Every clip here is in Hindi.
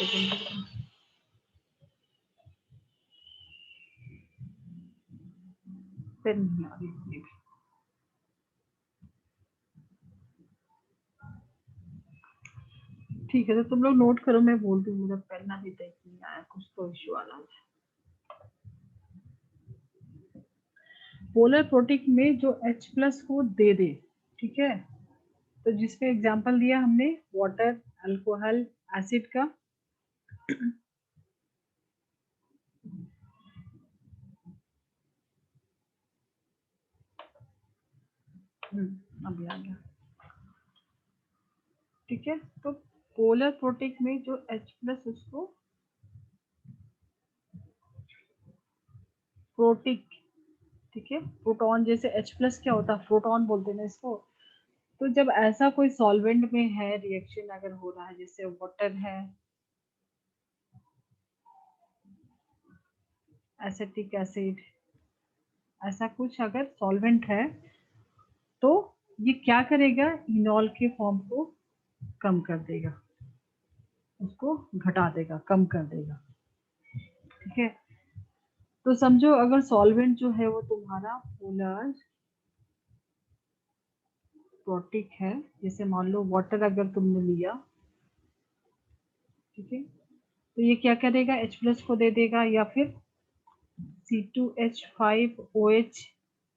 सेकंड। पेन नहीं आ रही। ठीक है, तो तुम लोग नोट करो, मैं बोल दूँ। मेरा पेन अभी तक नहीं आया, कुछ तो इश्यू आ रहा है। पोलर प्रोटिक में जो H प्लस को दे दे, ठीक है, तो जिसपे एग्जांपल दिया हमने वाटर, अल्कोहल, एसिड का। अभी आ गया। ठीक है, तो पोलर प्रोटिक में जो H प्लस, उसको प्रोटिक, ठीक है, प्रोटॉन, जैसे H प्लस क्या होता है, प्रोटॉन बोलते हैं ना इसको। तो जब ऐसा कोई सॉल्वेंट में है, रिएक्शन अगर हो रहा है, जैसे वाटर है, एसिटिक एसिड, ऐसा कुछ अगर सॉल्वेंट है, तो ये क्या करेगा, इनॉल के फॉर्म को कम कर देगा, उसको घटा देगा, कम कर देगा। ठीक है, तो समझो अगर सॉल्वेंट जो है वो तुम्हारा पोलर प्रोटिक है, जैसे मान लो वाटर अगर तुमने लिया, ठीक है, तो ये क्या करेगा, H प्लस को दे देगा, या फिर C2H5OH,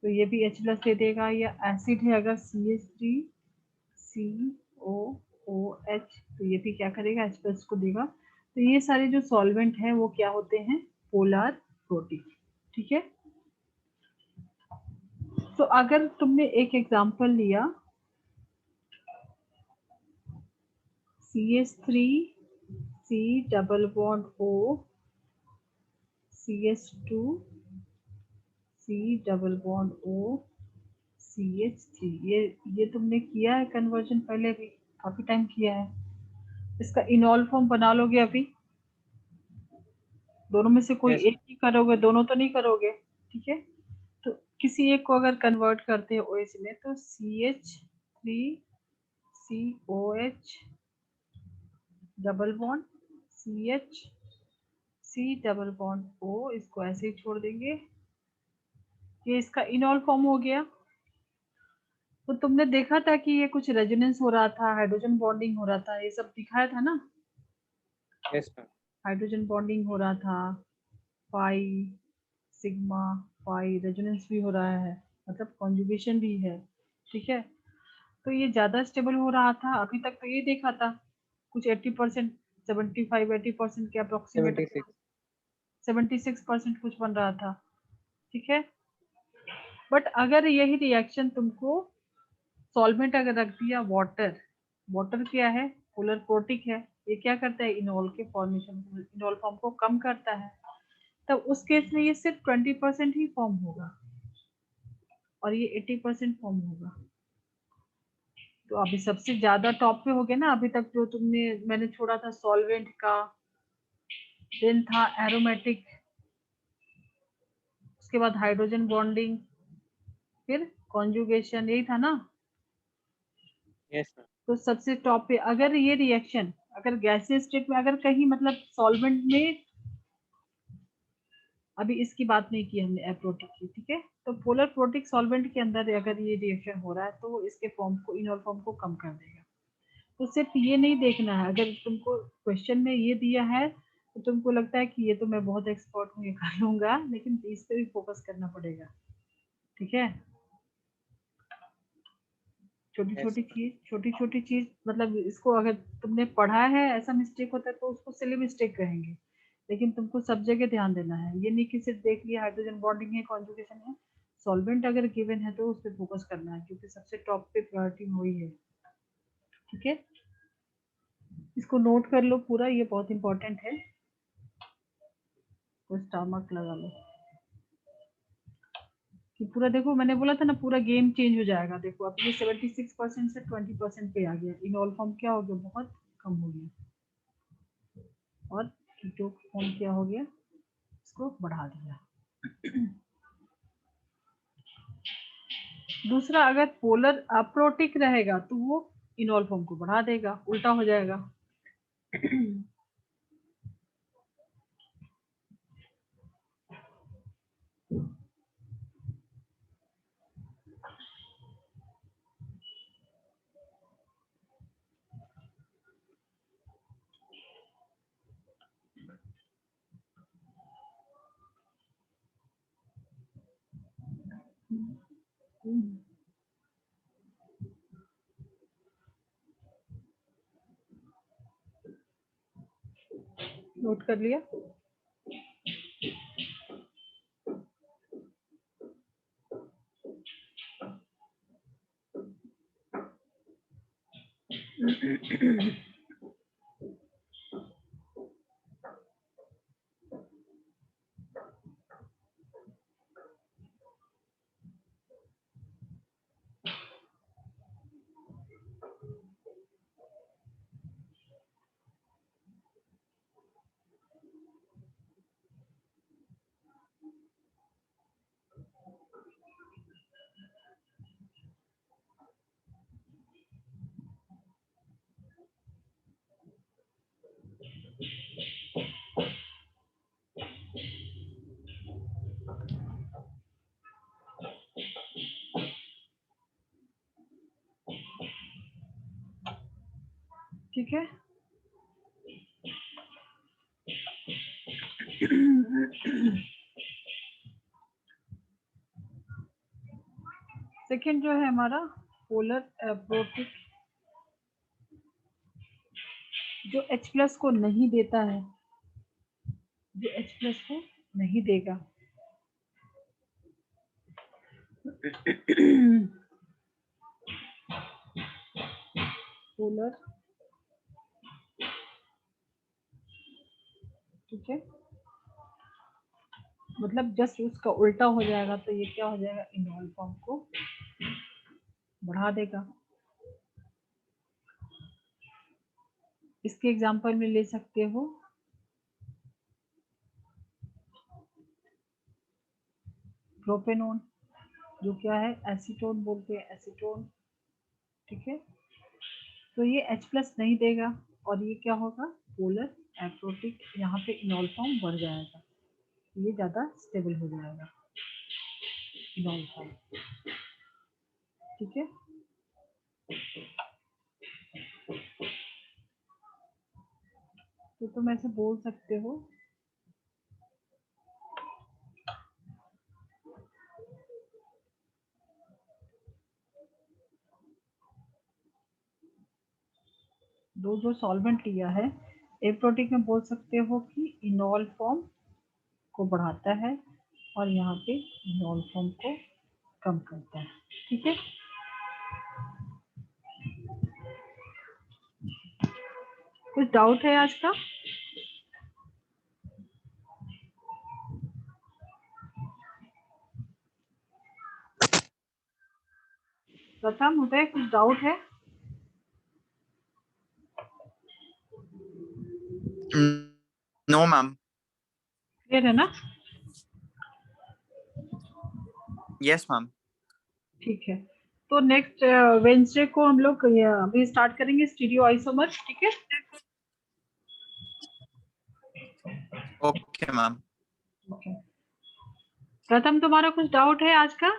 तो ये भी H प्लस दे देगा, या एसिड है अगर CH3COOH, तो ये भी क्या करेगा, H प्लस को देगा। तो ये सारे जो सॉल्वेंट हैं वो क्या होते हैं, पोलर प्रोटिक। ठीक है, तो अगर तुमने एक एग्जांपल लिया CH3C double bond O CH2C double bond O CH3, ये तुमने किया है कन्वर्जन पहले भी, काफी टाइम किया है। इसका इनॉल फॉर्म बना लोगे अभी, दोनों में से कोई Yes, एक ही करोगे, दोनों तो नहीं करोगे। ठीक है, तो किसी एक को अगर कन्वर्ट करते हैं OH में, तो CH3COH double bond CH double bond O, इसको ऐसे ही छोड़ देंगे, ये इसका इनॉल फॉर्म हो गया। तो तुमने देखा था कि ये कुछ रेजोनेंस हो रहा था, हाइड्रोजन बॉन्डिंग हो रहा था, ये सब दिखाया था ना, yes ma'am. हाइड्रोजन बॉन्डिंग हो रहा था, पाई सिग्मा पाई, रेजोनेंस भी हो रहा है, मतलब कॉन्जुगेशन भी है। ठीक है, तो ये ज्यादा स्टेबल हो रहा था। अभी तक तो ये देखा था कुछ 80%, 75-80% के अप्रोक्सीमेट, 76. 76% कुछ बन रहा था। ठीक है, बट अगर यही रिएक्शन तुमको सॉल्वेंट अगर रख दिया वाटर, वाटर क्या है, पोलर प्रोटिक है, ये क्या करता है, इनॉल के फॉर्मेशन, इनॉल फॉर्म को कम करता है, तब उस केस में ये सिर्फ 20% ही फॉर्म होगा और ये 80% फॉर्म होगा। तो अभी सबसे ज्यादा टॉप पे हो गया ना अभी तक जो तुमने, मैंने छोड़ा था सॉल्वेंट का, देन था एरोमेटिक, उसके बाद हाइड्रोजन बॉन्डिंग, फिर कॉन्जुगेशन, यही था ना। Yes ma'am. तो सबसे टॉप पे अगर ये रिएक्शन, अगर गैसीय स्टेट में, अगर कहीं मतलब सॉल्वेंट में, अभी इसकी बात नहीं की हमने एप्रोटिक की, ठीक है, तो पोलर प्रोटिक सॉल्वेंट के अंदर अगर ये रिएक्शन हो रहा है, तो वो इसके फॉर्म को, इनॉल फॉर्म को कम कर देगा। तो सिर्फ ये नहीं देखना है, अगर तुमको क्वेश्चन में ये दिया है तो तुमको लगता है कि ये तो मैं बहुत एक्सपर्ट हूँ, ये कर लूंगा, लेकिन इस पे भी फोकस करना पड़ेगा। ठीक है, Yes ma'am. छोटी छोटी चीज, मतलब इसको अगर तुमने पढ़ा है, ऐसा मिस्टेक होता है तो उसको सिली मिस्टेक कहेंगे, लेकिन तुमको सब जगह ध्यान देना है। ये नहीं कि सिर्फ देख लिया हाइड्रोजन बॉन्डिंग है, कॉन्जुगेशन है, सॉल्वेंट अगर गिवन है तो उस पर फोकस करना है, क्योंकि सबसे टॉप पे प्रायोरिटी वही है। ठीक है, इसको नोट कर लो पूरा, ये बहुत इंपॉर्टेंट है, तो स्टार मार्क लगा लो कि पूरा, देखो मैंने बोला था ना पूरा गेम चेंज हो जाएगा। देखो अब ये 76% से 20% पे आ गया, इनॉल फॉर्म क्या हो गया, बहुत कम हो गया, और कीटो फॉर्म क्या हो गया, इसको बढ़ा दिया। दूसरा, अगर पोलर अप्रोटिक रहेगा तो वो इनॉल फॉर्म को बढ़ा देगा, उल्टा हो जाएगा। नोट कर लिया? ठीक है। सेकेंड जो है हमारा पोलर एब्रोटिक, जो H+ को नहीं देता है, जो H+ को नहीं देगा। पोलर, ठीक है, मतलब जस्ट उसका उल्टा हो जाएगा, तो ये क्या हो जाएगा, इनॉल फॉर्म को बढ़ा देगा। इसके एग्जांपल में ले सकते हो प्रोपेनोन, जो क्या है, एसीटोन बोलते हैं, एसीटोन, ठीक है। तो ये H+ नहीं देगा और ये क्या होगा, पोलर एब्रोटिक, यहाँ पे इनॉल फॉर्म बढ़ जाएगा, ये ज्यादा स्टेबल हो जाएगा इनॉल फॉर्म, ठीक है। तो तुम ऐसे बोल सकते हो दो जो सॉल्वेंट लिया है, एब्रोटिक में बोल सकते हो कि इनॉल फॉर्म को बढ़ाता है और यहाँ पे इनॉल फॉर्म को कम करता है, ठीक है। कुछ डाउट है आज का? प्रथम उदय, कुछ डाउट है? No ma'am. क्लियर है ना? Yes ma'am. ठीक है, तो नेक्स्ट वेडनेसडे को हम लोग अभी स्टार्ट करेंगे स्टीरियो आइसोमर, ठीक है। Okay ma'am. ओके, प्रथम तुम्हारा कुछ डाउट है आज का?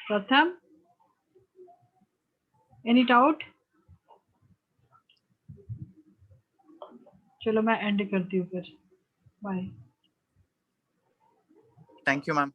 प्रथम, एनी डाउट? चलो मैं एंड करती हूँ फिर, बाय। Thank you ma'am.